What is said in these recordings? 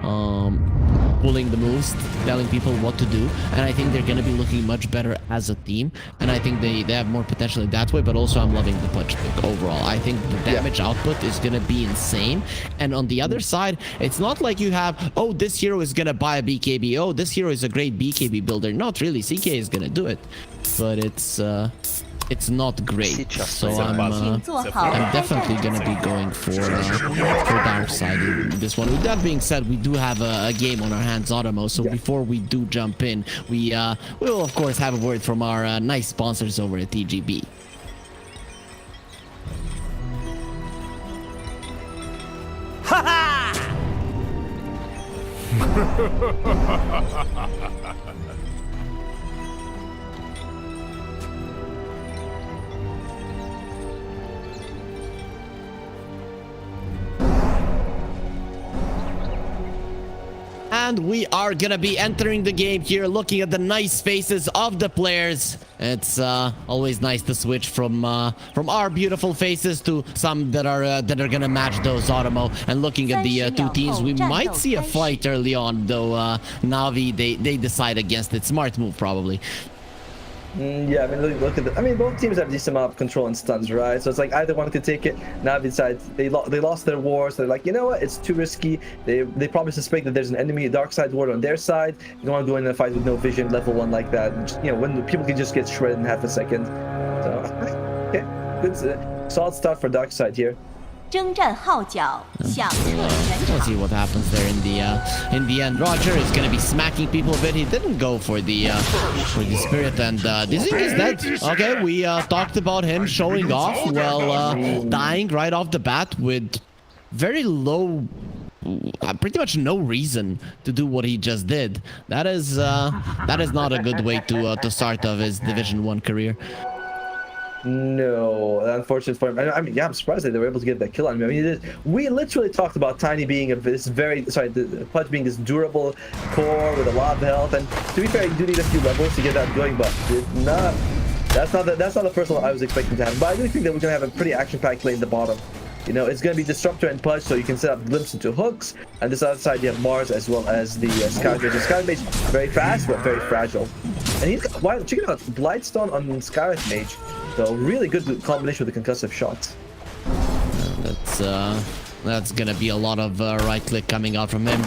pulling the moves, telling people what to do, and I think they're going to be looking much better as a team, and I think they have more potential in that way, but also I'm loving the punch pick overall. I think the damage output is going to be insane, and on the other side, it's not like you have, oh, this hero is going to buy a BKB, oh, this hero is a great BKB builder. Not really, CK is going to do it, but it's not great, so I'm definitely gonna be going for Darkside in this one. With that being said, we do have a game on our hands, Automo. So before we do jump in, we will of course have a word from our nice sponsors over at TGB. Ha ha! And we are gonna be entering the game here, looking at the nice faces of the players. It's always nice to switch from our beautiful faces to some that are gonna match those, Automo. And looking at the two teams, we might see a fight early on, though. Navi, they decide against it. Smart move, probably. Yeah, I mean, look at the. I mean, both teams have decent amount of control and stuns, right? So it's like either one could take it. Navi decides they lost their war, so they're like, you know what? It's too risky. They probably suspect that there's an enemy Darkside ward on their side. You don't want to go in a fight with no vision, level 1 like that. And, you know, when people can just get shredded in half a second. So, okay, good, solid start for Darkside here. We'll see what happens there in the end. Roger is gonna be smacking people a bit. He didn't go for the spirit, and Dizzy is dead. Okay, we talked about him showing off, well, dying right off the bat with very low, pretty much no reason to do what he just did. That is not a good way to start of his Division 1 career. No, unfortunate for him. I mean, yeah, I'm surprised that they were able to get that kill on him. I mean, we literally talked about Tiny being the Pudge being this durable core with a lot of health, and to be fair, you do need a few levels to get that going, but that's not the first one I was expecting to happen. But I do think that we're gonna have a pretty action-packed lane at the bottom. You know, it's gonna be Disruptor and Pudge, so you can set up glimpse into hooks, and this other side you have Mars as well as the Skyrim. The Skyrim Mage, very fast but very fragile, and he's got, wow, check it out, Blightstone on Skyrim Mage. So really good combination with the concussive shots. That's gonna be a lot of right click coming out from him.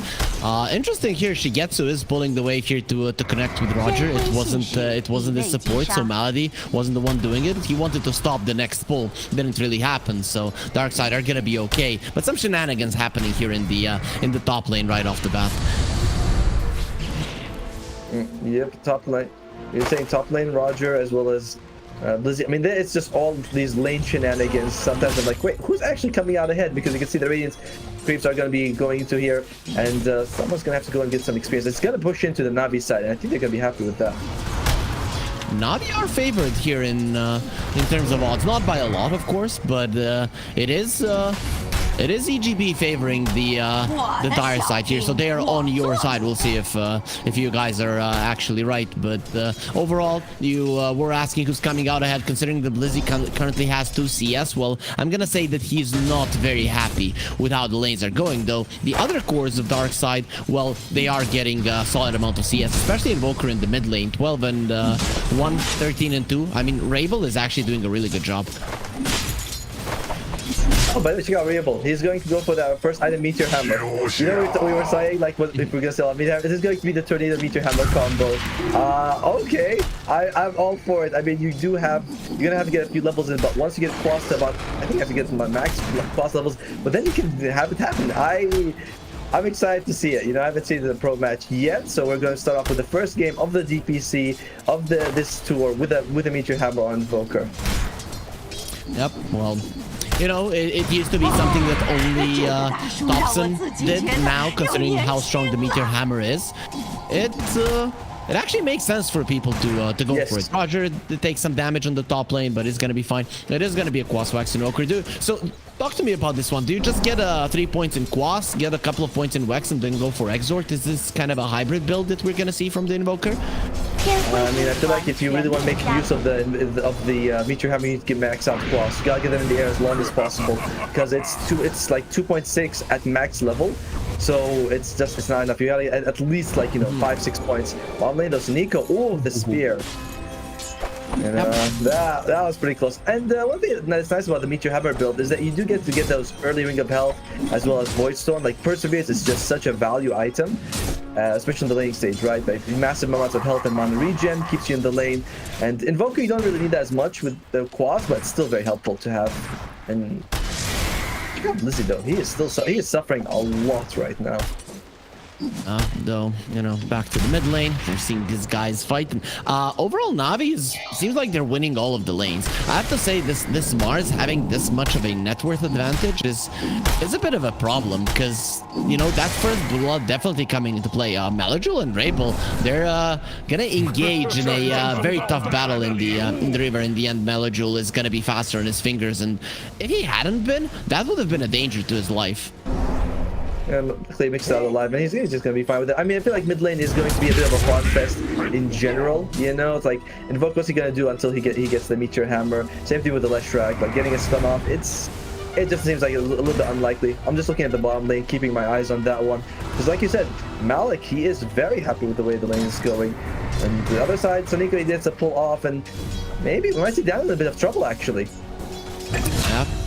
Interesting here, Shigetsu is pulling the wave here to connect with Roger. It wasn't his support, so Malady wasn't the one doing it. He wanted to stop the next pull, didn't really happen. So Darkside are gonna be okay, but some shenanigans happening here in the top lane right off the bat. Yep, top lane. You're saying top lane Roger as well as Blizzy. I mean, it's just all these lane shenanigans. Sometimes I'm like, wait, who's actually coming out ahead? Because you can see the Radiant creeps are going to be going into here, and someone's going to have to go and get some experience. It's going to push into the Navi side, and I think they're going to be happy with that. Navi are favored here in terms of odds, not by a lot, of course, but it is EGB favoring the dire side here, so they are on your side. We'll see if you guys are actually right, but overall, you were asking who's coming out ahead, considering the Blizzy currently has 2 CS. Well, I'm gonna say that he's not very happy with how the lanes are going, though. The other cores of Darkside, well, they are getting a solid amount of CS, especially Invoker in the mid lane, 12 and 1, 13 and 2. I mean, Rabel is actually doing a really good job. Oh, by the way, check out Rabel. He's going to go for the first item Meteor Hammer. You know what we were saying, like, if we're gonna sell a Meteor Hammer, this is going to be the Tornado Meteor Hammer combo. Okay, I'm all for it. I mean, you're gonna have to get a few levels in, but once you get close to about, I think you have to get my max class levels, but then you can have it happen. I'm excited to see it. You know, I haven't seen the pro match yet, so we're going to start off with the first game of the DPC of this tour with a Meteor Hammer on Invoker. Yep. Well, you know, it used to be something that only Thompson did. Now, considering how strong the Meteor Hammer is, it actually makes sense for people to go for it. Roger takes some damage on the top lane, but it's gonna be fine. It is gonna be a Quas Wax Invoker. So talk to me about this one. Do you just get 3 points in Quas, get a couple of points in Wex, and then go for Exort? Is this kind of a hybrid build that we're gonna see from the Invoker? I mean, I feel like if you really want to make use of the meteor hammer, you need to get max out cross. You gotta get them in the air as long as possible because it's like 2.6 at max level. So it's not enough. You gotta at least like 5-6 points. Bottom lane though, Nico, oh, the spear. And that was pretty close. And one thing that's nice about the Meteor Hammer build is that you do get to get those early Ring of Health as well as Void Storm. Like Perseverance is just such a value item, especially in the laning stage, right? Like massive amounts of health and mana regen keeps you in the lane. And Invoker, you don't really need that as much with the Quas, but it's still very helpful to have. And Blizzy though, he is suffering a lot right now. Though, back to the mid lane. We're seeing these guys fight. Overall, Navi seems like they're winning all of the lanes. I have to say, this Mars having this much of a net worth advantage is a bit of a problem because, that first blood definitely coming into play. Melajul and Rabel, they're gonna engage in a very tough battle in the river. In the end, Melajul is gonna be faster on his fingers, and if he hadn't been, that would have been a danger to his life. And Clay mixed out alive, and he's just gonna be fine with it. I mean, I feel like mid lane is going to be a bit of a farm fest in general. It's like Invoke, what's he gonna do until he gets the Meteor Hammer? Same thing with the Leshrac, like getting a stun off. It just seems like a little bit unlikely. I'm just looking at the bottom lane, keeping my eyes on that one, because like you said, Malik, he is very happy with the way the lane is going. And the other side, Sonico, he gets a pull off, and maybe we might see down in a bit of trouble actually.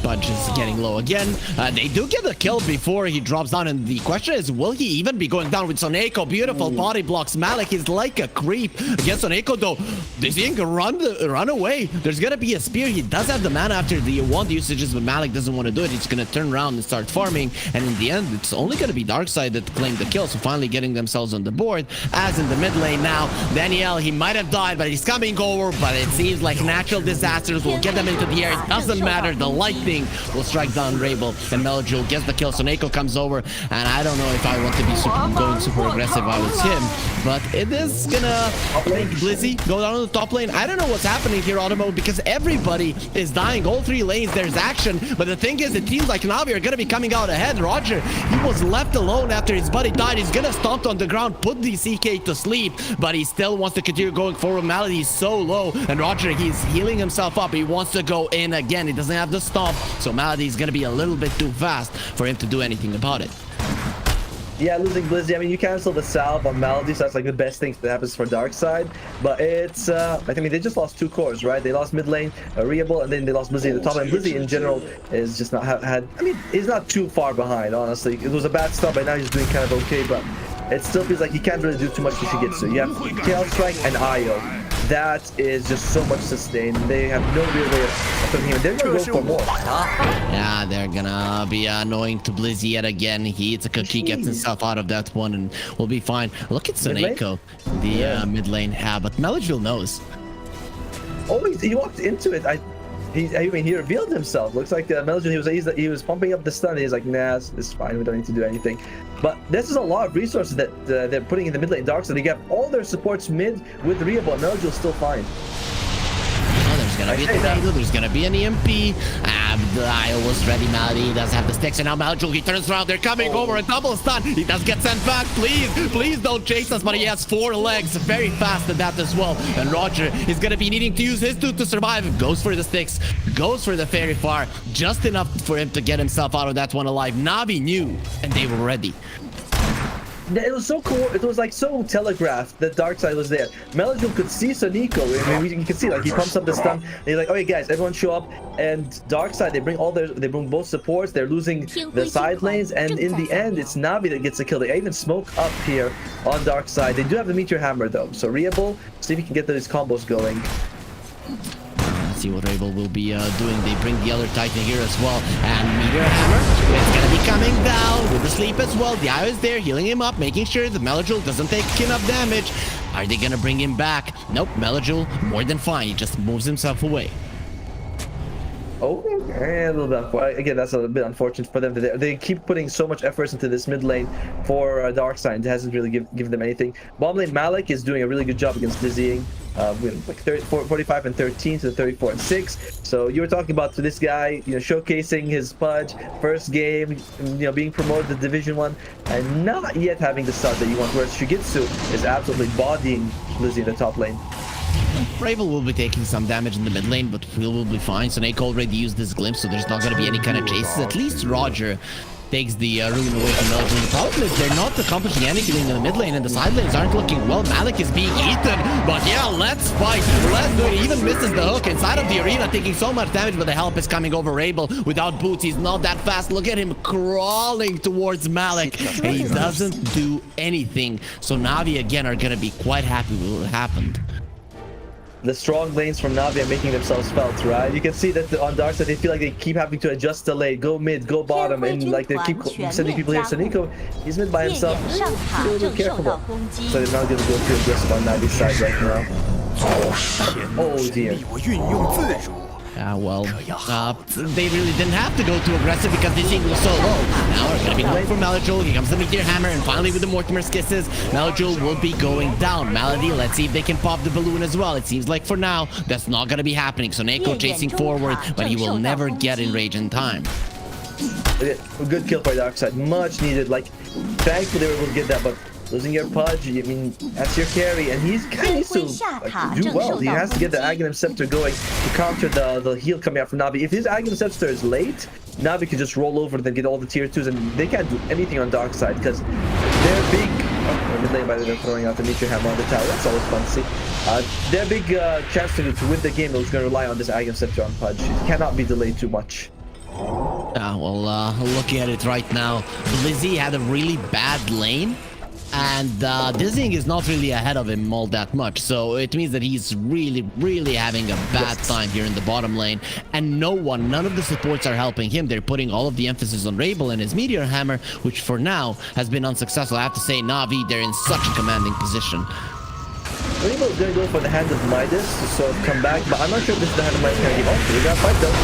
Budge is getting low again. They do get the kill before he drops down, and the question is, will he even be going down with Soneko? Beautiful body blocks. Malik is like a creep against Soneko, though. This thing can run away. There's gonna be a spear. He does have the mana after the wand usages, but Malik doesn't want to do it. He's gonna turn around and start farming, and in the end, it's only gonna be Darkside that claimed the kill, so finally getting themselves on the board. As in the mid lane now, Daniel, he might have died, but he's coming over, but it seems like natural disasters will get them into the air. It doesn't matter. The lightning will strike down Rabel, and Melajul gets the kill. Soneko comes over, and I don't know if I want to be going super aggressive. I was him, but it is gonna make Blizzy go down to the top lane. I don't know what's happening here, Automo, because everybody is dying. All three lanes, there's action, but the thing is, it seems like Navi are gonna be coming out ahead. Roger, he was left alone after his buddy died. He's gonna stomp on the ground, put the CK to sleep, but he still wants to continue going forward. Malady is so low, and Roger, he's healing himself up. He wants to go in again. He doesn't have the stomp, so Malady is gonna be a little bit too fast for him to do anything about it. Yeah, losing Blizzy, I mean, you cancel the salve on Malady, so that's like the best thing that happens for Darkside. But it's, I mean, they just lost two cores, right? They lost mid lane, Reable, and then they lost Blizzy at the top lane. Blizzy in general is just not I mean, he's not too far behind, honestly. It was a bad start, but now he's doing kind of okay, but it still feels like he can't really do too much to Shigetsu. You have Chaos Strike and Io. That is just so much sustain. They have no real way of putting him. They're gonna go for more. Yeah, they're gonna be annoying to Blizzy yet again. He eats a cookie, gets himself out of that one, and we'll be fine. Look at Soneko, the mid lane. Yeah, but Melajul knows. Oh, he walked into it. I mean, he revealed himself. Looks like Melajul, he was pumping up the stun. He's like, nah, it's fine. We don't need to do anything. But this is a lot of resources that they're putting in the mid lane dark, so they get all their supports mid with Reable. Melajul's still fine. There's gonna be a tornado, there's gonna be an EMP. The Io was ready. Malady does have the sticks, and now Melajul, he turns around. They're coming over, a double stun. He does get sent back. Please don't chase us, but he has 4 legs, very fast at that as well. And Roger is gonna be needing to use his 2 to survive. Goes for the sticks, goes for the fairy fire, just enough for him to get himself out of that one alive. Navi knew, and they were ready. It was so cool. It was like so telegraphed that Darkside was there. Melajul could see Soneko. I mean, you can see like he pumps up the stun. And he's like, "Okay, guys, everyone show up." And Darkside, they bring both supports. They're losing the side lanes, and in the end, it's Navi that gets the kill. They even smoke up here on Darkside. They do have the Meteor Hammer though, so Reable, see if he can get those combos going. See what Rabel will be doing. They bring the other Titan here as well, and Meteor Hammer, it's gonna be coming down with the sleep as well. The Io is there healing him up, making sure the Melajul doesn't take enough damage. Are they gonna bring him back? Nope, Melajul more than fine. He just moves himself away. Oh, a little bit. Again, that's a bit unfortunate for them. They keep putting so much efforts into this mid lane for Darkside. It hasn't really given them anything. Bottom lane, Malik is doing a really good job against dizzying. Like 45 and 13 to 34 and 6. So you were talking about this guy, showcasing his Pudge first game, being promoted to Division 1, and not yet having the start that you want. Whereas Shigitsu is absolutely bodying Blizzy in the top lane. Ravel will be taking some damage in the mid lane, but will be fine. So Nako already used this glimpse, so there's not going to be any kind of chases. At least Roger takes the rune away from Melody. The problem is they're not accomplishing anything in the mid lane, and the side lanes aren't looking well. Malik is being eaten, but yeah, let's fight. Let's do it. He even misses the hook inside of the arena, taking so much damage, but the help is coming over Rabel. Without boots, he's not that fast. Look at him crawling towards Malik, and he doesn't do anything. So Navi again are going to be quite happy with what happened. The strong lanes from Navi are making themselves felt, right? You can see that on Darkside, they feel like they keep having to adjust the lane, go mid, go bottom, and like they keep sending people here. So Nico, he's mid by himself. Be a little careful. So they're not going to go too aggressive on Navi's side right now. Oh dear. Yeah, well, they really didn't have to go too aggressive because this thing was so low. Now we're going to be going for Melojul. Here comes the Meteor Hammer, and finally with the Mortimer's Kisses, Melojul will be going down. Malady, let's see if they can pop the balloon as well. It seems like for now, that's not going to be happening. So Nako chasing forward, but he will never get in rage in time. A good kill by Darkside. Much needed. Like, thankfully they were able to get that, but losing your Pudge, I mean, that's your carry, and he's kind of needs to do well. He has to get the Aghanim Scepter going to counter the heal coming out from Navi. If his Aghanim Scepter is late, Navi can just roll over and then get all the tier 2s, and they can't do anything on Darkside because they're big. Oh, mid lane, by the way, they're throwing out the Meteor Hammer on the tower. That's always fun to see. Their big chance to win the game is going to rely on this Aghanim Scepter on Pudge. It cannot be delayed too much. Well, looking at it right now, Blizzy had a really bad lane. And Dizzying is not really ahead of him all that much, so it means that he's really having a bad time here in the bottom lane, and none of the supports are helping him. They're putting all of the emphasis on Rabel and his Meteor Hammer, which for now has been unsuccessful. I have to say, Navi, they're in such a commanding position. Rabel is going to go for the Hand of Midas to sort of come back, but I'm not sure if this is the Hand of Midas going to give up. We got a fight though.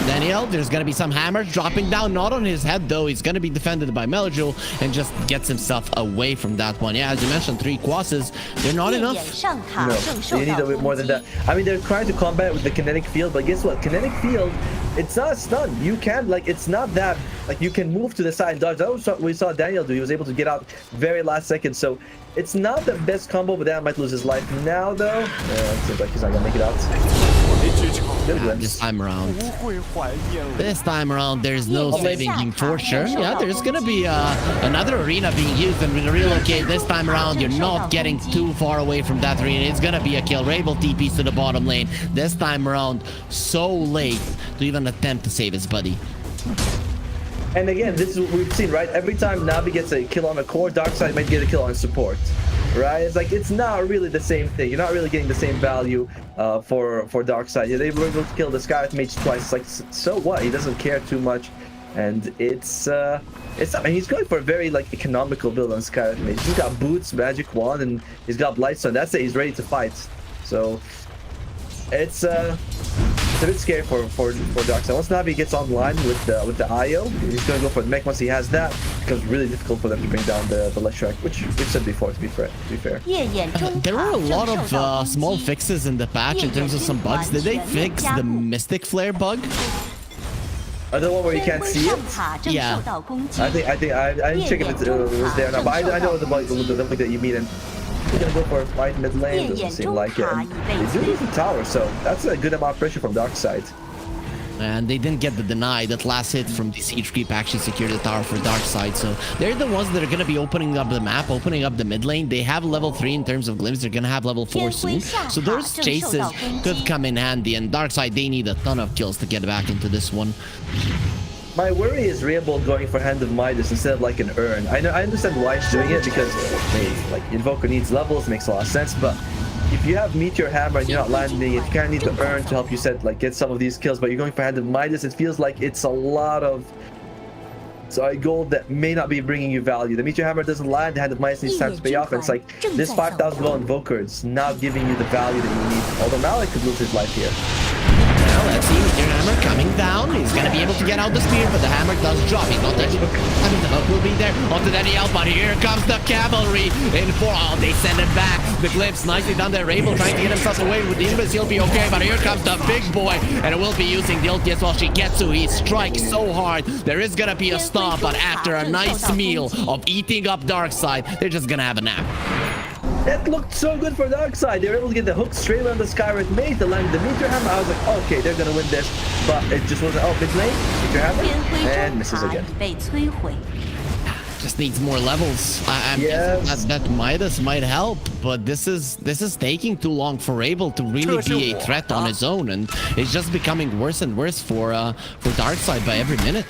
Daniel, there's going to be some hammers dropping down, not on his head though. He's going to be defended by Melojul and just gets himself away from that one. Yeah, as you mentioned, 3 Quasses, they're not enough. No, you need a bit more than that. I mean, they're trying to combat it with the kinetic field, but guess what? Kinetic field, it's not a stun. You can, like, it's not that, like, you can move to the side and dodge. That was what we saw Daniel do. He was able to get out very last second, so it's not the best combo, but that might lose his life now, though. Yeah, it seems like he's not going to make it out. This time around. This time around, there's no saving him for sure. Yeah, there's gonna be another arena being used, and with a relocate this time around, you're not getting too far away from that arena. It's gonna be a kill. Rabel TPs to the bottom lane. This time around, so late to even attempt to save his buddy. And again, this is what we've seen, right? Every time Navi gets a kill on a core, Darkside might get a kill on support. Right? It's like, it's not really the same thing. You're not really getting the same value for Darkside. Yeah, they were able to kill the Skylight Mage twice. It's like, so what? He doesn't care too much. And it's I mean, he's going for a very, like, economical build on Skylight Mage. He's got boots, magic wand, and he's got Blightstone. That's it. He's ready to fight. So it's a bit scary for Darkside. Once Navi gets online with the IO, he's going to go for the mech. Once he has that, it becomes really difficult for them to bring down the Leshrac, which we've said before, to be fair. There were a lot of small fixes in the patch in terms of some bugs. Did they fix the Mystic Flare bug? The one where you can't see it? Yeah. I didn't check if it was there or not, but I know the bug that you mean. And he's gonna go for a fight mid lane, doesn't seem like it. And they do lose the tower, so that's a good amount of pressure from Darkside. And they didn't get the deny. That last hit from the siege creep actually secured the tower for Darkside. So they're the ones that are going to be opening up the map, opening up the mid lane. They have level 3 in terms of glimpse. They're going to have level 4 soon. So those chases could come in handy. And Darkside, they need a ton of kills to get back into this one. My worry is Reable going for Hand of Midas instead of like an urn. I understand why he's doing it because like Invoker needs levels, makes a lot of sense, but if you have Meteor Hammer and you're not landing it, you kind of need to urn to help you get some of these kills, but you're going for Hand of Midas, it feels like it's a lot of gold that may not be bringing you value. The Meteor Hammer doesn't land, the Hand of Midas needs time to pay off, and it's like, this 5,000 gold Invoker is not giving you the value that you need, although Malik could lose his life here. Well, let's see, Meteor Hammer coming down. He's going to be able to get out the spear, but the hammer does drop. He's not touching. I mean, the hook will be there. Onto Daniel, but here comes the cavalry in 4. Oh, they send it back. The glimpse nicely done there. Rabel trying to get himself away with the Invis. He'll be okay, but here comes the big boy, and it will be using the ulti as well. Shigetsu, he strikes so hard. There is going to be a stop, but after a nice meal of eating up Darkside, they're just going to have a nap. That looked so good for Darkside. They were able to get the hook straight on the Skyward Mage, the land the Meteor Hammer. I was like, okay, they're gonna win this, but it just wasn't. Oh, mid lane, Meteor Hammer, 天辉 and 中 misses 塔 again. 已被摧毁。 Just needs more levels. I'm Yes. guessing that Midas might help, but this is taking too long for Abel to really be a threat on his own, and it's just becoming worse and worse for Darkside by every minute.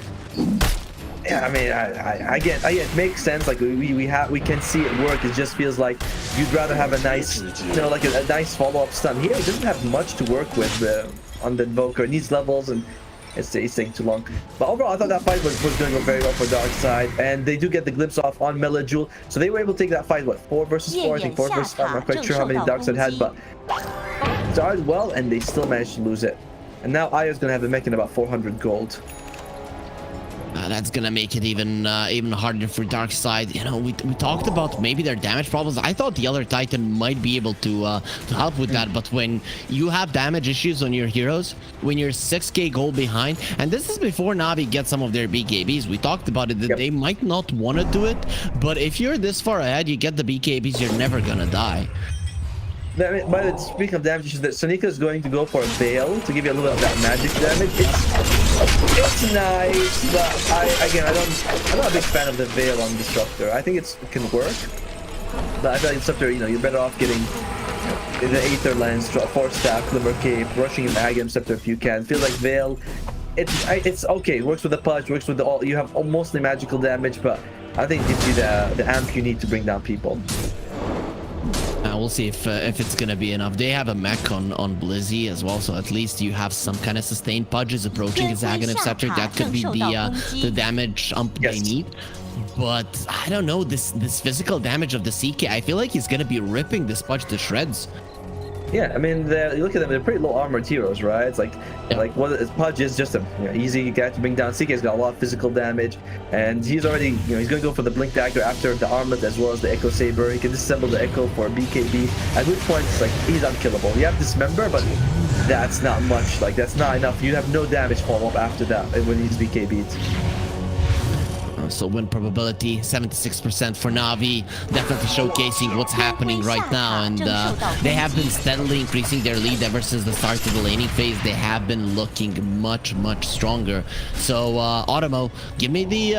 Yeah, I mean, I get it makes sense. Like we can see it work. It just feels like you'd rather have a nice, like a nice follow-up stun. Here, it doesn't have much to work with on the Invoker. It needs levels, and it's taking too long. But overall, I thought that fight was doing very well for Darkside, and they do get the glimpse off on Melajul. So they were able to take that fight, what, 4 versus 4? I think 4 versus 5. I'm not quite sure how many Darkside had, but started well, and they still managed to lose it. And now Aya's gonna have the mech in about 400 gold. That's gonna make it even harder for Darkside. You know, we talked about maybe their damage problems. I thought the other Titan might be able to help with that, but when you have damage issues on your heroes, when you're 6k gold behind, and this is before Navi gets some of their BKBs. We talked about it that they might not want to do it, but if you're this far ahead, you get the BKBs, you're never gonna die. But speaking of damage issues, that Sonika is going to go for a Veil to give you a little bit of that magic damage. It's nice, but I'm not a big fan of the Veil on Disruptor. I think it can work, but I feel like Disruptor, you're better off getting the Aether Lens, 4-staff, Glimmer Cape, rushing in Agam Scepter if you can. Feel like Veil, it's okay. It works with the Pudge, works with the all. You have mostly magical damage, but I think it gives you the amp you need to bring down people. We'll see if it's gonna be enough. They have a mech on Blizzy as well, so at least you have some kind of sustained Pudges approaching his Aghanim Scepter. That could be the damage they need. But I don't know, this physical damage of the CK, I feel like he's gonna be ripping this Pudge to shreds. Yeah, I mean, you look at them; they're pretty low armored heroes, right? It's like Pudge is just a easy guy to bring down. CK's got a lot of physical damage, and he's already, he's going to go for the Blink Dagger after the Armlet as well as the Echo Saber. He can disassemble the Echo for a BKB. At which point, it's like he's unkillable. You have Dismember, but that's not much. Like that's not enough. You have no damage follow up after that when he's BKB'd. So win probability 76% for Navi, definitely showcasing what's happening right now, and they have been steadily increasing their lead ever since the start of the laning phase. They have been looking much stronger. So Automo, give me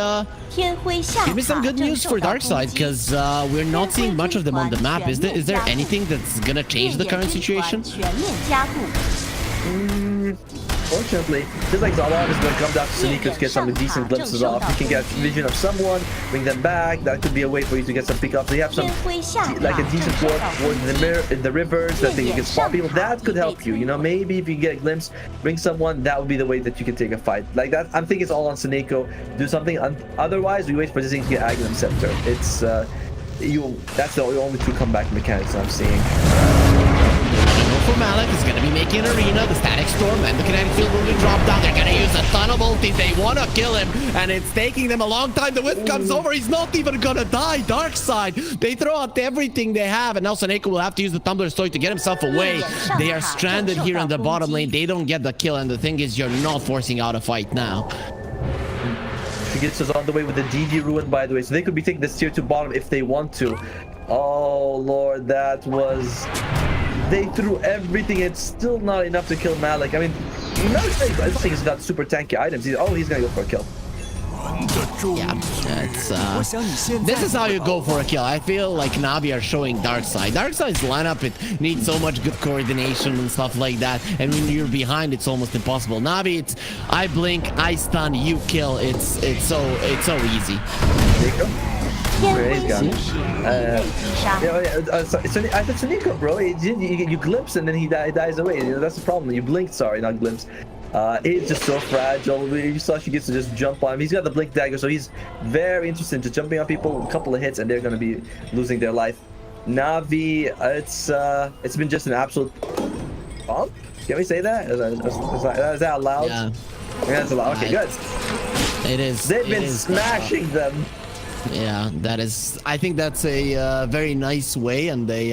some good news for Darkside, because we're not seeing much of them on the map. Is there anything that's gonna change the current situation? Fortunately, just like Zalon is going to come down to Sonika to get some decent glimpses off. You can get vision of someone, bring them back. That could be a way for you to get some pickups. You have some like a decent work in the rivers that you can spot people. That could help you. Maybe if you get a glimpse, bring someone. That would be the way that you can take a fight like that. I'm thinking it's all on Soneko. Do something. Otherwise, we wait for this thing to get Aghanim Scepter. It's that's the only true comeback mechanics I'm seeing. For Malik is going to be making an arena, the Static Storm and the Kinetic Field will be dropped down. They're going to use a ton of ulti. They want to kill him, and it's taking them a long time. The Wisp comes over. He's not even going to die. Darkside, they throw out everything they have, and now Soneko will have to use the Tumbler Story to get himself away. They are stranded here in the bottom lane. They don't get the kill, and the thing is, you're not forcing out a fight now. She gets us on the way with the DD Ruin, by the way, so they could be taking this tier 2 bottom if they want to. Oh, Lord, that was... They threw everything. It's still not enough to kill Malik. I mean, Malik's thing has got super tanky items. He's gonna go for a kill. Yeah, this is how you go for a kill. I feel like Navi are showing Darkside. Darkside's lineup, it needs so much good coordination and stuff like that. And when you're behind, it's almost impossible. Navi, it's I blink, I stun, you kill. It's so easy. There you go. He's gone. I said Soneko, bro. You glimpse and then he dies away. That's the problem. You blinked, sorry, not glimpse. He's just so fragile. You saw she gets to just jump on him. He's got the Blink Dagger, so he's very interested in just jumping on people. A couple of hits, and they're going to be losing their life. Navi, it's been just an absolute bump. Can we say that? Is that allowed? Yeah. That's allowed. Okay, good. It is. They've been smashing them. Yeah, that is. I think that's a very nice way, and they,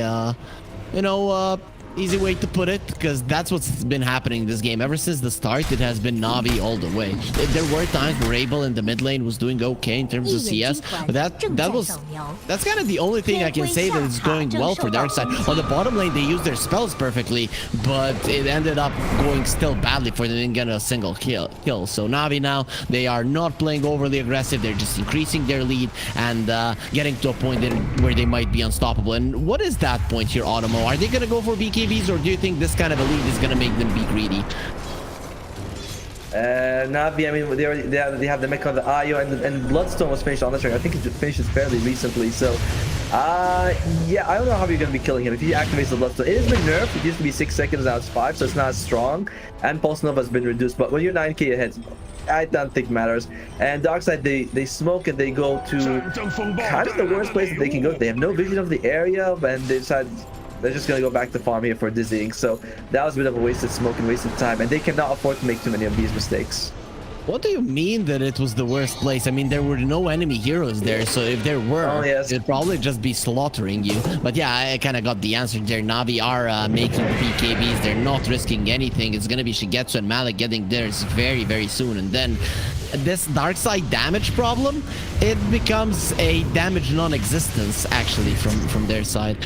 easy way to put it, because that's what's been happening in this game. Ever since the start, it has been Navi all the way. There were times where Abel in the mid lane was doing okay in terms of CS, but that's kind of the only thing I can say that is going well for Darkside. On the bottom lane, they used their spells perfectly, but it ended up going still badly for them. They didn't get a single kill. So Navi now, they are not playing overly aggressive. They're just increasing their lead and getting to a point where they might be unstoppable. And what is that point here, Automo? Are they going to go for BKBs, or do you think this kind of a lead is going to make them be greedy? Navi, I mean, they have the mech on the IO, and Bloodstone was finished on the train. I think it finished fairly recently, so yeah, I don't know how you're gonna be killing him if he activates the Bloodstone. It has been nerfed. It used to be 6 seconds, now it's 5, so it's not as strong, and Pulse Nova has been reduced, but when you're 9k ahead, I don't think matters. And Darkside, they smoke and they go to kind of the worst place that they can go. They have no vision of the area, and they decide they're just gonna go back to farm here for dizzying. So that was a bit of a wasted smoke and wasted time, and they cannot afford to make too many of these mistakes. What do you mean that it was the worst place? I mean, there were no enemy heroes there, so if there were, it'd probably just be slaughtering you. But yeah, I kind of got the answer there. Navi are making BKBs. They're not risking anything. It's going to be Shigetsu and Malik getting theirs very, very soon. And then this Darkside damage problem, it becomes a damage non-existence, actually, from their side.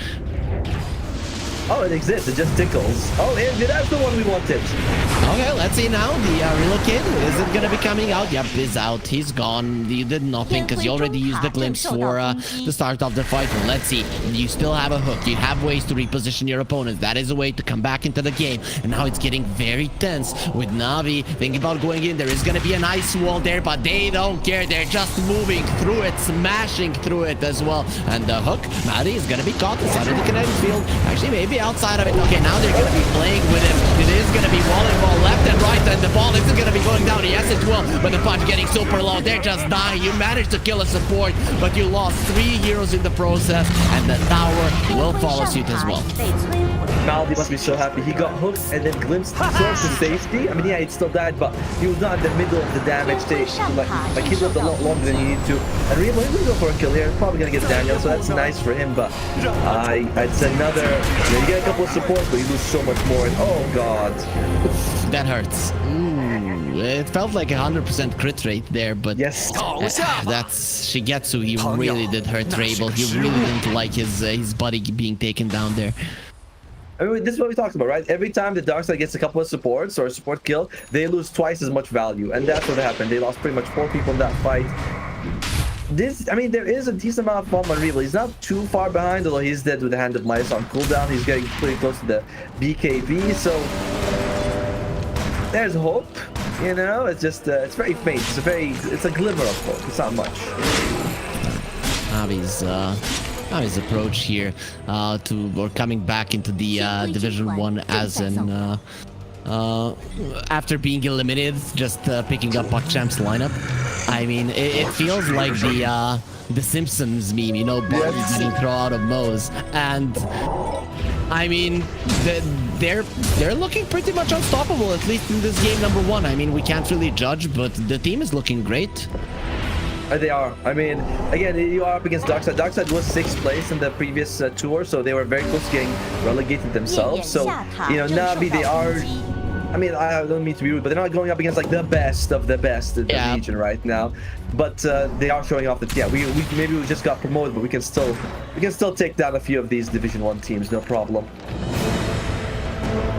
Oh, it exists. It just tickles. Oh, that's the one we wanted. Okay, let's see now. The relocate, is it going to be coming out? Yep, he's out. He's gone. You did nothing because you already used the glimpse for the start of the fight. Well, let's see. You still have a hook. You have ways to reposition your opponents. That is a way to come back into the game. And now it's getting very tense with Navi thinking about going in. There is going to be an ice wall there, but they don't care. They're just moving through it, smashing through it as well. And the hook, Navi is going to be caught inside of the kinetic field. Actually, maybe outside of it. Okay, now they're going to be playing with him. It is going to be volleyball left and right, and the ball isn't going to be going down. Yes, it will, but the punch getting super low. They're just dying. You managed to kill a support, but you lost 3 heroes in the process, and the tower will follow suit as well. Maldi must be so happy. He got hooked and then glimpsed sort to safety. I mean, yeah, he still died, but he was not in the middle of the damage stage. Like he lived a lot longer than you need to. And Remo, he's gonna go for a kill here. Probably gonna get Daniel, so that's nice for him. But it's another. You get a couple of supports, but you lose so much more. And oh god, that hurts. Ooh, it felt like 100% crit rate there, but yes, that's Shigetsu. He really did hurt Rabel. He really didn't like his buddy being taken down there. I mean, this is what we talked about, right? Every time the Darkside gets a couple of supports or a support kill, they lose twice as much value, and that's what happened. They lost pretty much 4 people in that fight. I mean, there is a decent amount of farm on Revel. He's not too far behind, although he's dead with the Hand of Midas on cooldown. He's getting pretty close to the BKB, so there's hope. You know, it's just it's very faint. It's a glimmer of hope. It's not much. Navi's approach here coming back into the Division 1 as an after being eliminated, just picking up PogChamp's lineup. I mean, it feels like the Simpsons meme, you know, Barney's getting thrown out of Moe's, and I mean, they're looking pretty much unstoppable, at least in this game number 1. I mean, we can't really judge, but the team is looking great. They are. I mean, again, you are up against Darkside. Darkside was 6th place in the previous tour, so they were very close to getting relegated themselves. So, you know, Navi, they are... I mean, I don't mean to be rude, but they're not going up against, like, the best of the best in the region right now. But they are showing off that, yeah, we maybe we just got promoted, but we can still take down a few of these Division 1 teams, no problem.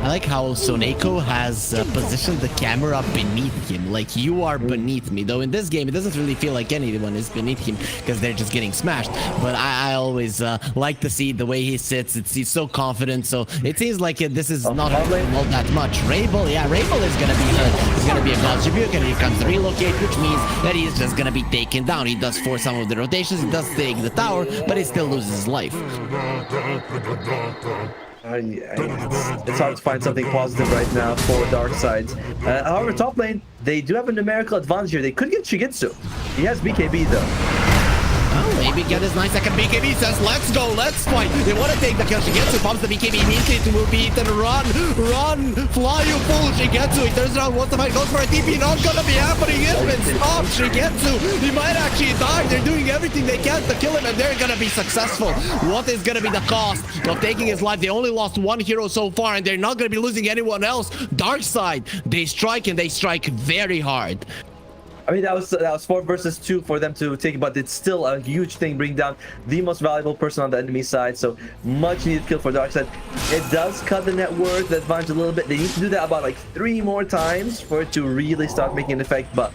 I like how Soneko has positioned the camera beneath him, like you are beneath me. Though in this game, it doesn't really feel like anyone is beneath him because they're just getting smashed. But I always like to see the way he sits. He's so confident. So it seems like this is not hurting him all that much. Rabel, yeah, Rabel is going to be hurt. He's going to be a God's Rebuke, and here comes the relocate, which means that he's just going to be taken down. He does force some of the rotations. He does take the tower, but he still loses his life. It's hard to find something positive right now for Darkside. However, top lane, they do have a numerical advantage here. They could get Shigetsu. He has BKB though. Oh, maybe get his 9-second BKB. Says, let's go, let's fight. They want to take the kill. Shigetsu bumps the BKB immediately to move beat and run, fly you fool. Shigetsu, he turns around, wants to fight, goes for a TP. Not gonna be happening. It's been stopped. Shigetsu, he might actually die. They're doing everything they can to kill him, and they're gonna be successful. What is gonna be the cost of taking his life? They only lost one hero so far, and they're not gonna be losing anyone else. Darkside, they strike, and they strike very hard. I mean, that was 4 versus 2 for them to take, but it's still a huge thing, bring down the most valuable person on the enemy side. So much needed kill for Darkside. It does cut the net worth, the advantage a little bit. They need to do that about like 3 more times for it to really start making an effect. But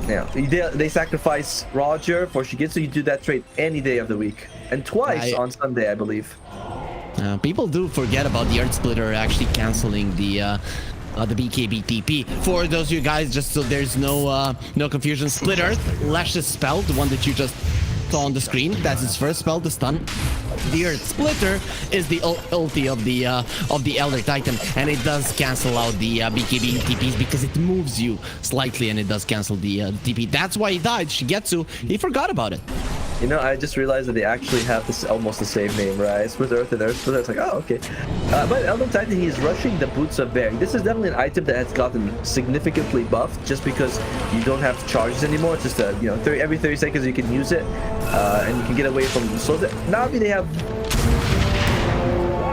yeah, they sacrifice Roger for Shigetsu. You do that trade any day of the week, and twice on Sunday, I believe. People do forget about the Earth Splitter actually canceling the BKB TP. For those of you guys, just so there's no confusion, Split Earth, Lash's spell, the one that you just saw on the screen, that's his first spell to stun. The Earth Splitter is the ulti of the Elder Titan, and it does cancel out the BKB TPs because it moves you slightly, and it does cancel the TP. That's why he died. Shigetsu, he forgot about it. You know, I just realized that they actually have this almost the same name, right? Split Earth and Earth Splitter. It's like, oh, okay. But Elder Titan, he's rushing the Boots of Bearing. This is definitely an item that has gotten significantly buffed just because you don't have charges anymore. It's just you know, every 30 seconds you can use it, and you can get away from the slows. Navi, they have.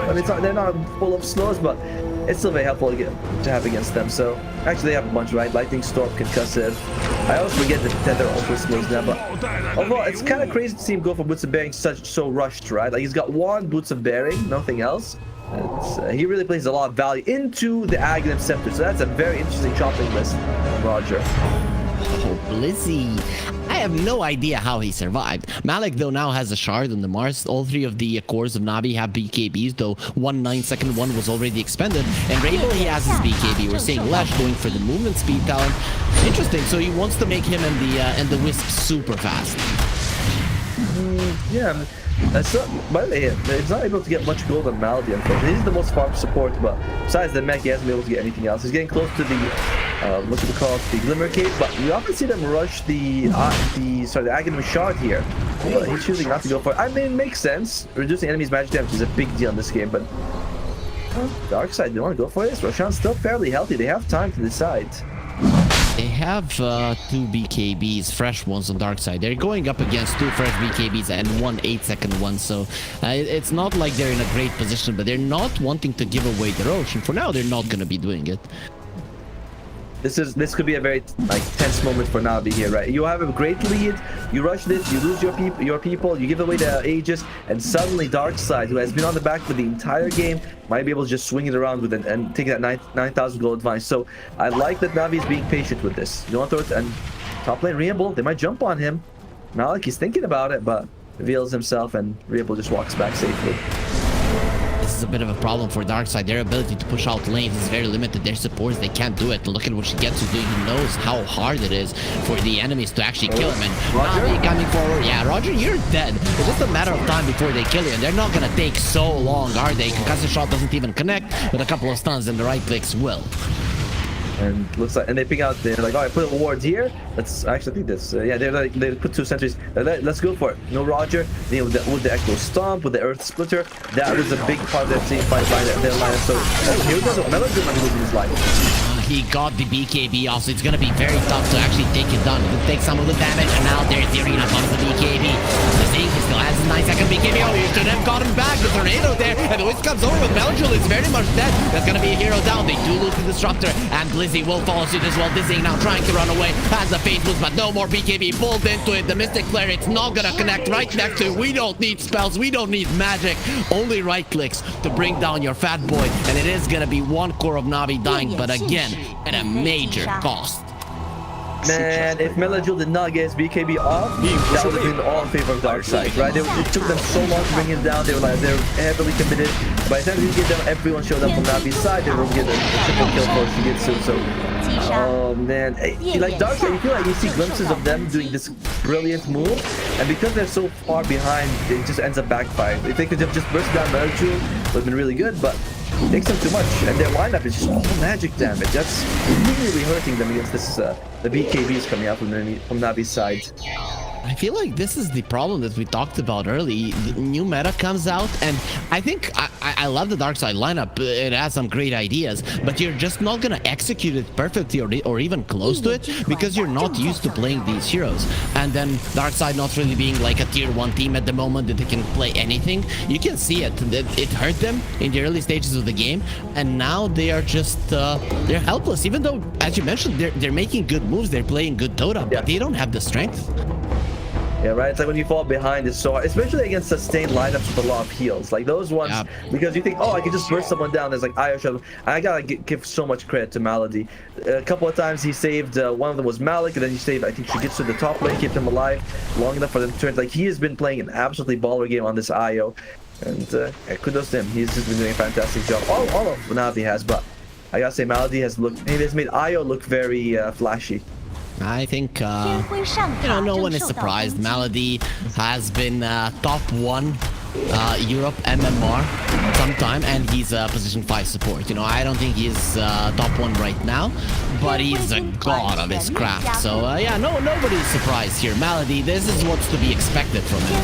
I mean, they're not full of slows, but it's still very helpful to have against them. So actually, they have a bunch, right? Lightning Storm, Concussive. I always forget that they're also slows now, but overall, it's kind of crazy to see him go for Boots of Bearing so rushed, right? Like he's got 1 Boots of Bearing, nothing else. He really places a lot of value into the Aghanim Scepter, so that's a very interesting shopping list, Roger. Oh, Blizzy. I have no idea how he survived. Malik, though, now has a shard on the Mars. All 3 of the cores of Navi have BKBs, though 1 9-second one was already expended. And Rabel, he has his BKB. We're seeing Lash going for the movement speed talent. Interesting. So he wants to make him and the Wisp super fast. Yeah. So, by the way, he's not able to get much gold on Malady, unfortunately. He's the most farm support, but besides the mech, he hasn't been able to get anything else. He's getting close to the, what do we call it, the Glimmer Cave, but we often see them rush the Aghanim Shard here. But he's choosing not to go for it. I mean, it makes sense. Reducing enemies' magic damage is a big deal in this game, but Darkside, they want to go for this? Roshan's still fairly healthy. They have time to decide. They have 2 BKBs, fresh ones on Darkside. They're going up against 2 fresh BKBs and 1 8-second one, so it's not like they're in a great position, but they're not wanting to give away their ocean. For now, they're not going to be doing it. This could be a very tense moment for Navi here, right? You have a great lead, you rush this, you lose your people, you give away the Aegis, and suddenly Darkside, who has been on the back for the entire game, might be able to just swing it around with it and take that 9,000 gold advantage. So I like that Navi is being patient with this. You don't throw it, and top lane Reable, they might jump on him. Malik, he's thinking about it, but reveals himself, and Reable just walks back safely. This is a bit of a problem for Darkside. Their ability to push out lanes is very limited. Their supports, they can't do it. Look at what Shigetsu doing. He knows how hard it is for the enemies to actually kill him. And Navi coming forward. Yeah, Roger, you're dead. It's just a matter of time before they kill you. And they're not going to take so long, are they? Concussive shot doesn't even connect with a couple of stuns, and the right clicks will. And looks like, and they pick out, they're like, all right, put a ward here. Let's actually think this. Yeah, they put 2 sentries. Let's go for it. No Roger. You know, with the Echo Stomp, with the Earth Splitter, that was a big part of their team fight line. So here goes Melody might be losing his life. He got the BKB off, so it's gonna be very tough to actually take it down. He can take some of the damage, and now there's the arena comes the BKB. The thing, he still has his 9-second BKB. Oh, he should have gotten back. The tornado there, and the Wisp comes over with Melanchol. It's very much dead. That's gonna be a hero down. They do lose the Disruptor, and Blizzy will follow suit as well. Dizzy now trying to run away. Has the Fate Boost, but no more BKB. Pulled into it. The Mystic Flare, it's not gonna connect right next to it. We don't need spells. We don't need magic. Only right clicks to bring down your fat boy, and it is gonna be 1 core of Navi dying, but again, at a major cost. Man, if Melajul did not get his BKB off, that would have been all in favor of Darkside, right? It took them so long to bring him down. They were heavily committed. By the time you get them, everyone showed up from Navi's side. They were going to get a triple kill for Shigetsu. So, oh man, like Darkside, you feel like you see glimpses of them doing this brilliant move, and because they're so far behind, it just ends up backfiring. If they could have just burst down Melajul, it would have been really good, but it takes them too much, and their lineup is just all magic damage. That's really hurting them against this the BKBs coming out from Navi's side. I feel like this is the problem that we talked about early. The new meta comes out, and I think I love the Darkside lineup. It has some great ideas, but you're just not gonna execute it perfectly or even close to it because you're not used to playing these heroes. And then Darkside not really being like a tier 1 team at the moment that they can play anything. You can see it. It hurt them in the early stages of the game, and now they are just they're helpless. Even though, as you mentioned, they're making good moves, they're playing good Dota, but they don't have the strength. Yeah, right. It's like when you fall behind, it's so hard, especially against sustained lineups with a lot of heals. Like those ones, because you think, oh, I can just burst someone down. There's like IO shove. I gotta give so much credit to Malady. A couple of times he saved. One of them was Malik, and then he saved. I think she gets to the top lane, kept him alive long enough for them to turn. Like he has been playing an absolutely baller game on this IO, and kudos to him. He's just been doing a fantastic job. All of Navi has, but I gotta say Malady has made IO look very flashy. I think, no one is surprised. Malady has been top 1 Europe MMR sometime, and he's a position 5 support. I don't think he's top 1 right now, but he's a god of his craft. So yeah, nobody's surprised here. Malady, this is what's to be expected from him.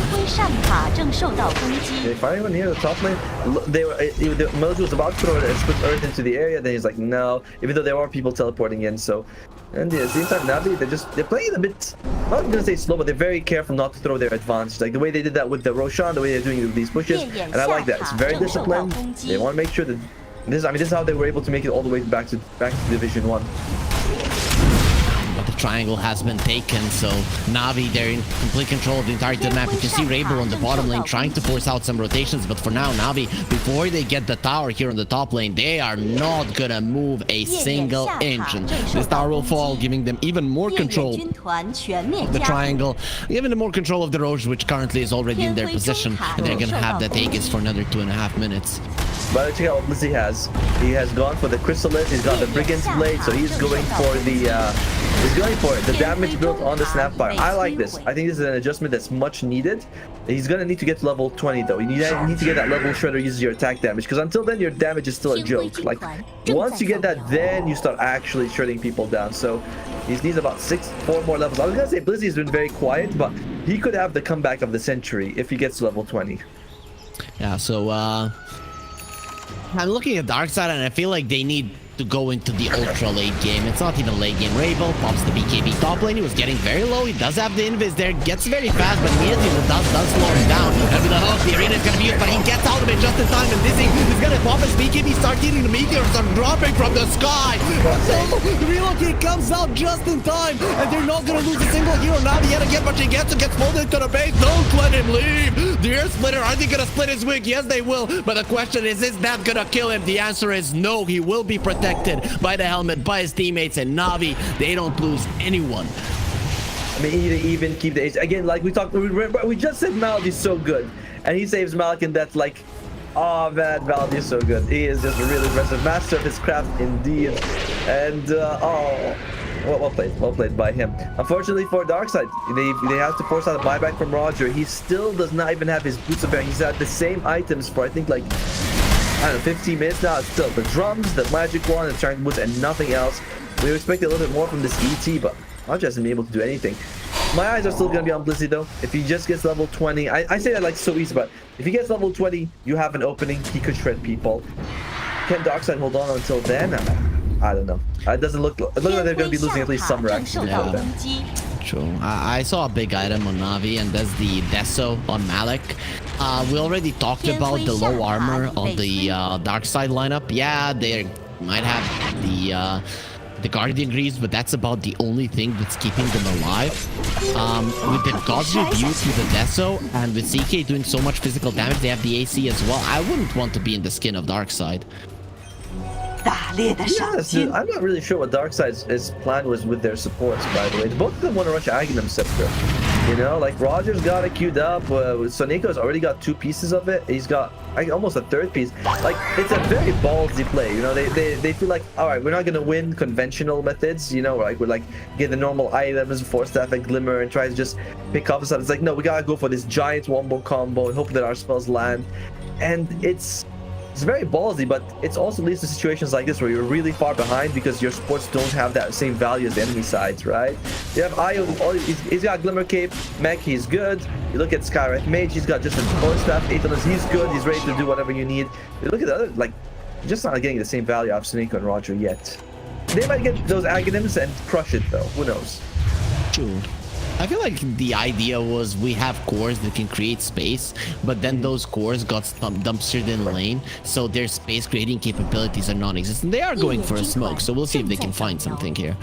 They finally went near the top lane. Mojo was about to throw a split earth into the area, then he's like, no, even though there are people teleporting in. So, and at the same time, Navi, they're playing a bit, I'm not gonna say slow, but they're very careful not to throw their advantage. Like the way they did that with the Roshan, the way they're doing it with these pushes, and I like that. It's very disciplined. They want to make sure that this is how they were able to make it all the way back to Division 1. But the triangle has been taken, so Navi, they're in complete control of the entire map. You can see Rabel on the bottom lane trying to force out some rotations, but for now, Navi, before they get the tower here on the top lane, they are not gonna move a single inch. And this tower will fall, giving them even more control of the triangle, even more control of the Roche, which currently is already in their position, and they're gonna have that Aegis for another 2.5 minutes. But check out what Blizzy has. He has gone for the Chrysalis, he's got the Brigand's Blade, so he's going for the damage built on the Snapfire. I like this. I think this is an adjustment that's much needed. He's gonna need to get to level 20 though. You need to get that level Shredder uses your attack damage, because until then your damage is still a joke. Like once you get that, then you start actually shredding people down. So he needs about 4 more levels. I was gonna say Blizzy has been very quiet, but he could have the comeback of the century if he gets to level 20. Yeah, so I'm looking at Darkside, and I feel like they need to go into the ultra late game. It's not even late game. Rabel pops the BKB top lane. He was getting very low. He does have the invis there. Gets very fast, but immediately the dust does slow him down. And with the hook, the arena is going to be used, but he gets out of it just in time. And Dizzy is going to pop his BKB, start hitting the meteors, are dropping from the sky. So the relocate comes out just in time, and they're not going to lose a single hero now yet again, but he gets pulled into the base. Don't let him leave. The Air Splitter, are they going to split his wig? Yes, they will. But the question is that going to kill him? The answer is no. He will be protected by the helmet, by his teammates, and Navi, they don't lose anyone. I mean, they even keep the age. Again, like we just said Malady's so good, and he saves Malik, and that's like, oh man, Malady is so good. He is just a really impressive master of his craft indeed. And well played by him. Unfortunately for Darkside, they have to force out a buyback from Roger. He still does not even have his boots of air. He's had the same items for I think like, I don't know, 15 minutes now. It's still the drums, the magic wand, the triangle boots, and nothing else. We expect a little bit more from this ET, but Roger hasn't been able to do anything. My eyes are still going to be on Blizzy though. If he just gets level 20, I say that like so easy, but if he gets level 20, you have an opening. He could shred people. Can Darkside hold on until then? I don't know. It doesn't look like they're going to be losing at least some racks before then. True. I saw a big item on Navi, and that's the Deso on Malik. We already talked about the low armor on the Darkside lineup. Yeah, they might have the Guardian Greaves, but that's about the only thing that's keeping them alive. With the God's Rebuke with the Deso, and with CK doing so much physical damage, they have the AC as well. I wouldn't want to be in the skin of Darkside. Yes, dude, I'm not really sure what Darkside's plan was with their supports, by the way. Both of them want to rush Aghanim Scepter. You know, like Roger's got it queued up. Soneko's already got 2 pieces of it. He's got almost a 3rd piece. Like, it's a very ballsy play. You know, they feel like, all right, we're not gonna win conventional methods. You know, like we're like get the normal items, Force Staff and Glimmer, and try to just pick up stuff. It's like, no, we gotta go for this giant wombo combo and hope that our spells land. And it's It's very ballsy, but it also leads to situations like this where you're really far behind because your supports don't have that same value as the enemy sides, right? You have Io, he's got Glimmer Cape, Mech, he's good. You look at Skywrath Mage, he's got just a core staff, Aethelus, he's good, he's ready to do whatever you need. You look at the other, like, just not getting the same value of Suniko and Roger yet. They might get those Aghanims and crush it though, who knows? True. I feel like the idea was we have cores that can create space, but then those cores got dumpstered in lane, so their space creating capabilities are non-existent. They are going for a smoke, so we'll see if they can find something here.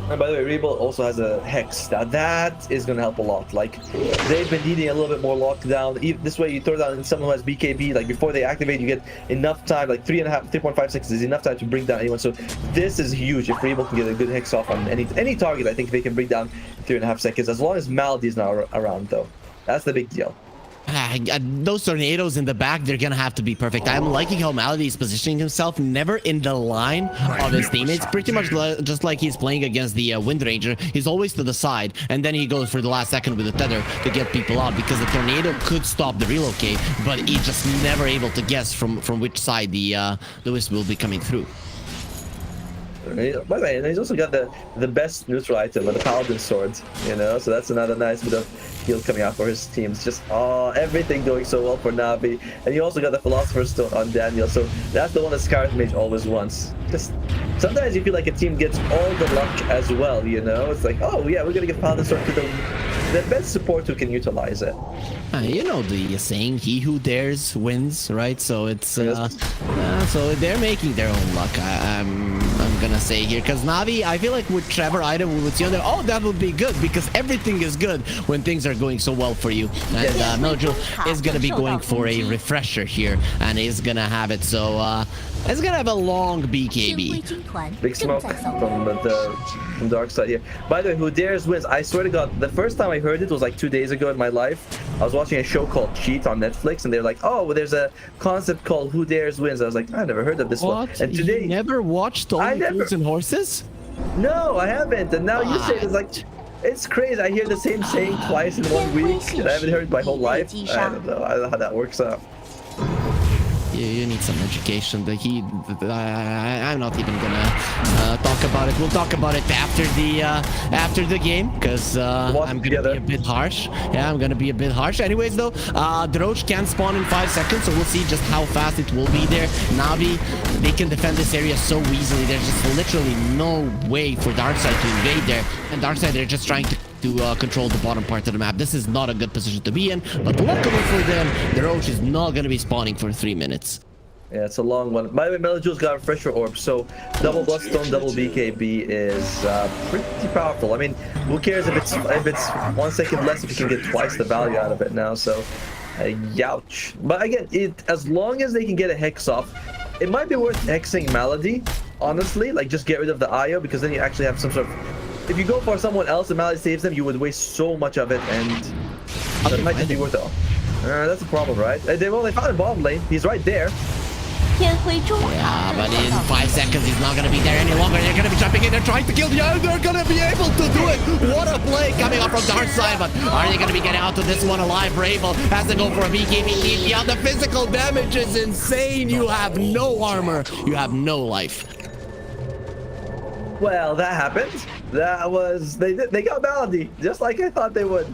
And by the way, Rebuild also has a Hex. Now that is going to help a lot. Like, they've been needing a little bit more lockdown. This way, you throw down someone who has BKB. Like, before they activate, you get enough time. Like, 3.5 seconds is enough time to bring down anyone. So this is huge. If Rebuild can get a good Hex off on any target, I think they can bring down 3.5 seconds. As long as Malady is now around, though. That's the big deal. Those tornadoes in the back, they're gonna have to be perfect. I'm liking how Malady is positioning himself, never in the line of his teammates. Pretty much just like he's playing against the Wind Ranger. He's always to the side, and then he goes for the last second with the tether to get people out, because the tornado could stop the relocate, but he's just never able to guess from which side the wisp will be coming through. By the way, he's also got the best neutral item with the Paladin Swords, you know, so that's another nice bit of heal coming out for his team. It's just, everything going so well for Navi. And you also got the Philosopher's Stone on Daniel, so that's the one that Skywrath Mage always wants. Just, sometimes you feel like a team gets all the luck as well, you know? It's like, oh yeah, we're gonna give Paladin Sword to the best support who can utilize it. You know the saying, he who dares wins, right? So it's so they're making their own luck. I'm gonna say here, because Navi, I feel like with Trevor item, we would see on there, oh, that would be good, because everything is good when things are going so well for you. And Melojul is gonna be going for a refresher here, and is gonna have it. So it's gonna have a long BKB. Big smoke from Darkside here. By the way, who dares wins. I swear to God, the first time I heard it was like 2 days ago in my life. I was watching a show called Cheat on Netflix, and they're like, "Oh, well, there's a concept called Who Dares Wins." I was like, "I never heard of this one." And today, you never watched Only Fools and Horses? No, I haven't. And now you say it's like, it's crazy. I hear the same saying twice in 1 week, and I haven't heard it my whole life. I don't know how that works out. You need some education. I'm not even gonna talk about it. We'll talk about it after the game, because I'm gonna be a bit harsh. Yeah, I'm gonna be a bit harsh. Anyways, though, the Roach can spawn in 5 seconds, so we'll see just how fast it will be there. Navi, they can defend this area so easily. There's just literally no way for Darkside to invade there, and Darkside, they're just trying to control the bottom part of the map. This is not a good position to be in, but luckily for them, the Roach is not going to be spawning for 3 minutes. Yeah, it's a long one. By the way, Melojul's got a refresher orb, so double Bloodstone, double BKB is pretty powerful. I mean, who cares if it's 1 second less if you can get twice the value out of it now? So, youch. But again, as long as they can get a Hex off, it might be worth hexing Malady, honestly. Like, just get rid of the IO, because then you actually have some sort of... If you go for someone else and Malady saves them, you would waste so much of it, and that might just be worth it all. That's the problem, right? They found a bottom lane. He's right there. Yeah, but in 5 seconds, he's not going to be there any longer. They're going to be jumping in. They're trying to kill. Yeah, they're going to be able to do it. What a play coming up from Darkside. But are they going to be getting out to this one alive? Rabel has to go for a BKB. Yeah, the physical damage is insane. You have no armor. You have no life. Well, that happened. That was... They got Malady, just like I thought they would.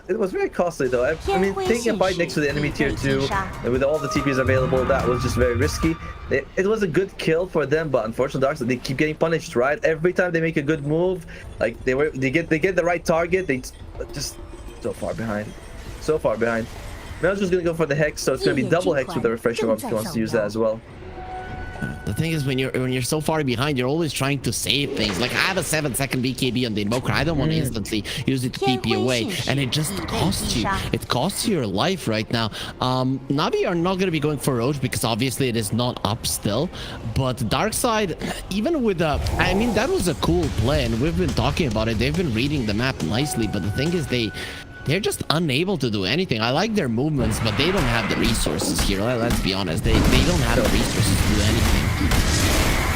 It was very costly though. I mean, taking a fight next to the enemy tier 2 with all the TPs available, that was just very risky. It was a good kill for them, but unfortunately, Darkside, they keep getting punished, right? Every time they make a good move, like they get the right target, they just so far behind, so far behind. Mel's just gonna go for the Hex, so it's gonna be double Hex with the refresher if he wants to use that as well. The thing is, when you're so far behind, you're always trying to save things. Like, I have a 7-second BKB on the Invoker. I don't want to instantly use it to keep you away, and it just costs you. It costs you your life right now. Navi are not going to be going for Roach, because obviously it is not up still. But Darkside, even with I mean, that was a cool play, and we've been talking about it. They've been reading the map nicely, but the thing is, they're just unable to do anything. I like their movements, but they don't have the resources here. Let's be honest. They don't have the resources to do anything.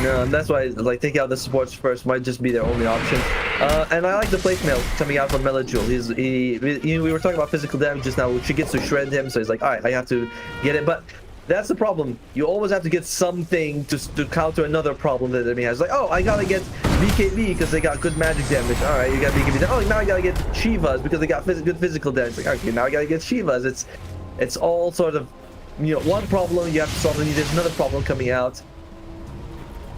No, and that's why, like, taking out the supports first might just be their only option. And I like the plate mail coming out from Melojul. We were talking about physical damage just now. She gets to shred him, so he's like, all right, I have to get it. But That's the problem. You always have to get something to counter another problem that the enemy has. Like, oh, I gotta get BKB because they got good magic damage. All right, you got BKB. Oh, now I gotta get Shivas because they got good physical damage. Like, okay, now I gotta get Shivas. It's all sort of, you know, one problem you have to solve, and there's another problem coming out.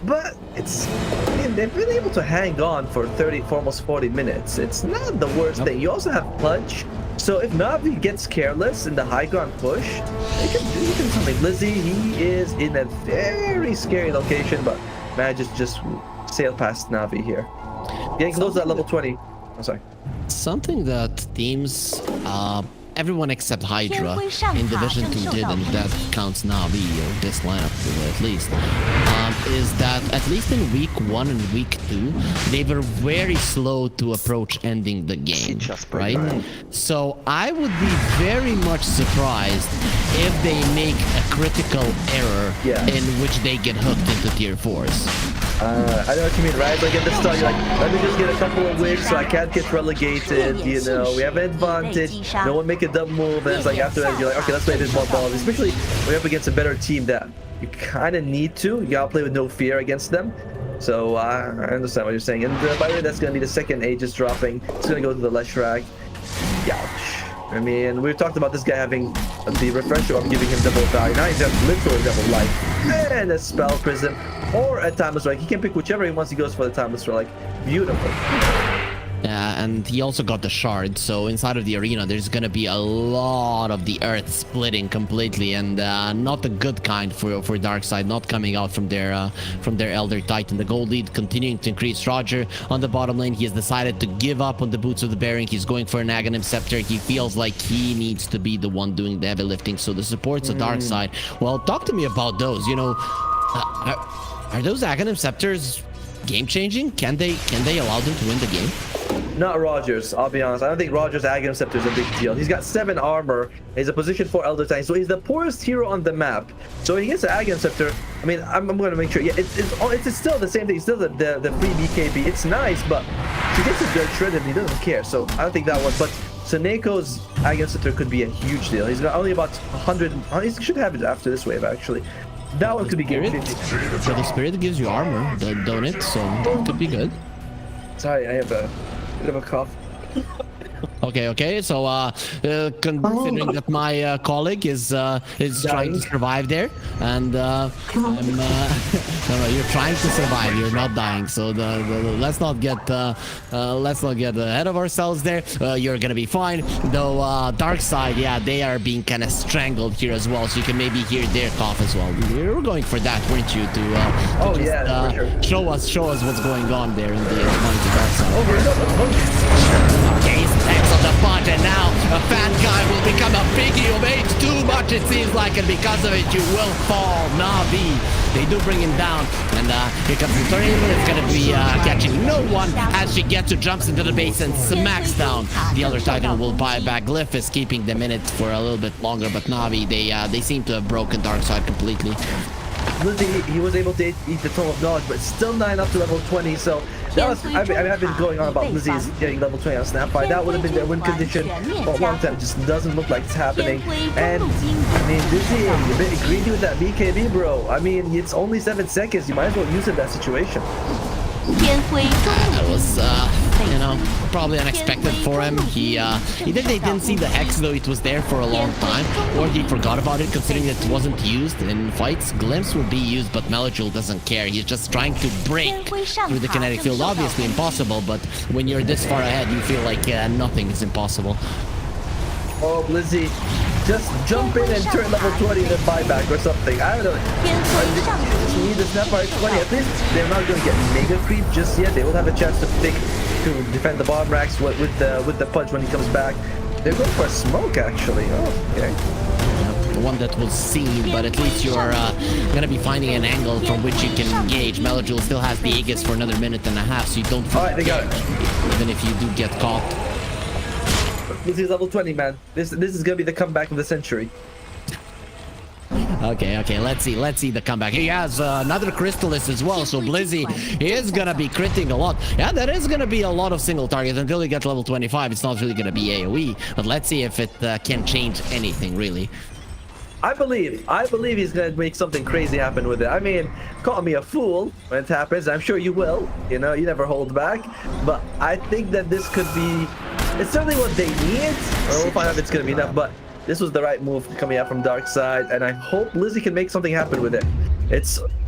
But I mean, they've been able to hang on for almost 40 minutes. It's not the worst thing. You also have Punch. So if Navi gets careless in the high ground push, they can do something. Lizzie, he is in a very scary location, but manages just sail past Navi here. Getting close to that level 20. I'm sorry. Something that teams, everyone except Hydra in Division 2 did, and that counts Navi, or this lineup at least, is that at least in week 1 and week 2, they were very slow to approach ending the game, right? So I would be very much surprised if they make a critical error in which they get hooked into tier 4s. I know what you mean, right? Like at the start, you're like, let me just get a couple of wins so I can't get relegated, you know, we have an advantage, no one make a dumb move, and it's like after that, you're like, okay, let's play this more ball, especially when you're up against a better team that you kind of need to, you gotta play with no fear against them. So I understand what you're saying, and by the way, that's gonna be the second Aegis dropping. It's gonna go to the Leshrac. Ouch. I mean, we talked about this guy having the refresher of giving him double value. Now he's got literally double life and a spell prism or a timeless strike. He can pick whichever he wants. He goes for the timeless strike. Beautiful. Yeah, and he also got the shard, so inside of the arena there's gonna be a lot of the earth splitting completely, and not the good kind for Darkside, not coming out from their Elder Titan. The gold lead continuing to increase. Roger on the bottom lane, he has decided to give up on the Boots of the Bearing. He's going for an Aghanim Scepter. He feels like he needs to be the one doing the heavy lifting, so the supports of Darkside, well, talk to me about those. You know, are those Aghanim Scepters game-changing? Can they allow them to win the game? Not Rogers, I'll be honest. I don't think Rogers' Aghanim Scepter is a big deal. He's got 7 armor. He's a position 4 Elder Titan, so he's the poorest hero on the map. So when he gets an Aghanim Scepter, I mean, I'm going to make sure. Yeah, it's still the same thing. It's still the free BKB. It's nice, but he gets his dirt shredded and he doesn't care. So I don't think that one. But Seneco's Aghanim Scepter could be a huge deal. He's got only about 100. He should have it after this wave, actually. That one could be good. So the spirit gives you armor, don't it? So it could be good. Sorry, I have a bit of a cough. Okay. So, considering that my colleague is trying to survive there, and no, you're trying to survive. You're not dying. So let's not get ahead of ourselves there. You're gonna be fine. Though Darkside, yeah, they are being kind of strangled here as well. So you can maybe hear their cough as well. You were going for that, weren't you? Show us what's going on there in the monitor Darkside. Okay, thanks on the punch, and now a fat guy will become a piggy of age too much, it seems like, and because of it you will fall. Navi, they do bring him down, and here comes the turn. It's gonna be catching no one as she gets to jumps into the base and smacks down the Elder Titan. Will buy back. Glyph is keeping them in it for a little bit longer, but Navi, they seem to have broken Darkside completely. Lizzie, he was able to eat the Tome of Knowledge, but still 9 up to level 20, so that was, I've been going on about Lizzie's getting level 20 on Snapfire. That would have been their win condition for a long time. Just doesn't look like it's happening. And, I mean, Lizzie, you're a bit greedy with that BKB, bro. I mean, it's only 7 seconds. You might as well use it in that situation. That was, you know, probably unexpected for him. Either they didn't see the Hex, though it was there for a long time, or he forgot about it, considering it wasn't used in fights. Glimpse will be used, but Melojul doesn't care. He's just trying to break through the kinetic field. Obviously impossible, but when you're this far ahead, you feel like nothing is impossible. Oh, Blizzy, just jump in and turn level 20 and then buyback or something. I don't know. You need the Snapfire 20. At least they're not going to get mega creep just yet. They will have a chance to defend the bottom racks with the punch when he comes back. They're going for a smoke, actually. Oh, okay. The one that was seen, but at least you're gonna be finding an angle from which you can engage. Melojul still has the Aegis for another minute and a half, so you don't feel Alright, they got it. Even if you do get caught. This is level 20, man. This is gonna be the comeback of the century. Okay, let's see the comeback. He has another Crystallis as well, so Blizzy is gonna be critting a lot. Yeah, that is gonna be a lot of single targets until he gets level 25. It's not really gonna be AoE, but let's see if it can change anything, really. I believe he's gonna make something crazy happen with it. I mean, call me a fool when it happens. I'm sure you will. You know, you never hold back. But I think that this could be. It's certainly what they need. We'll find out if it's gonna be enough. But this was the right move coming out from Darkside, and I hope Lizzie can make something happen with it.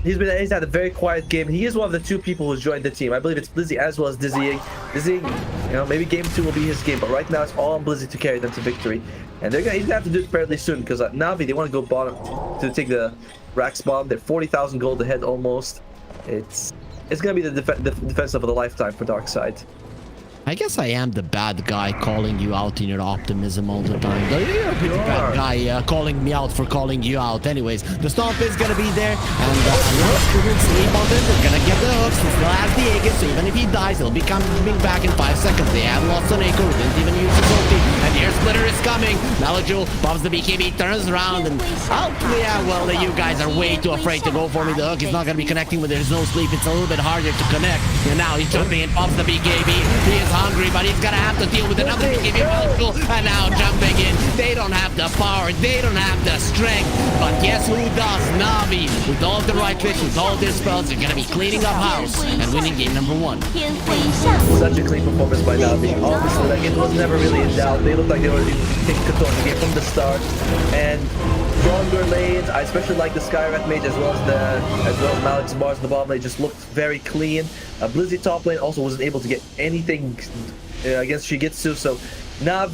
He's had a very quiet game. He is one of the 2 people who's joined the team. I believe it's Blizzy as well as Dizzying. Dizzying, you know, maybe game 2 will be his game, but right now it's all on Blizzy to carry them to victory. And he's gonna have to do it fairly soon because Navi, they want to go bottom to take the Rax bomb. They're 40,000 gold ahead almost. It's gonna be the defense of the lifetime for Darkside. I guess I am the bad guy calling you out in your optimism all the time. Though you're a pretty bad guy calling me out for calling you out. Anyways, the stomp is gonna be there, and shouldn't sleep on them. They're gonna get the hooks. He still has the Aegis, so even if he dies, he'll be coming back in 5 seconds. They have lost an Acre, didn't even use his ulti, and here Splitter is coming. Malajul bombs the BKB, turns around, and well, you guys are way too afraid to go for me. The hook is not gonna be connecting when there's no sleep. It's a little bit harder to connect. And now he's jumping in, bombs the BKB. He is hungry, but he's gonna have to deal with another BKB molecule, and now jumping in. They don't have the power, they don't have the strength, but guess who does? Navi, with all the right tricks, with all their spells, they're gonna be cleaning up house and winning game number 1. Such a clean performance by Navi. Obviously, like, it was never really in doubt. They looked like they were taking control of the game from the start, and stronger lanes. I especially like the Skyrat mage as well as Malik's bars in the bottom lane. Just looked very clean. Blizzy top lane also wasn't able to get anything against Shigitsu, so Navi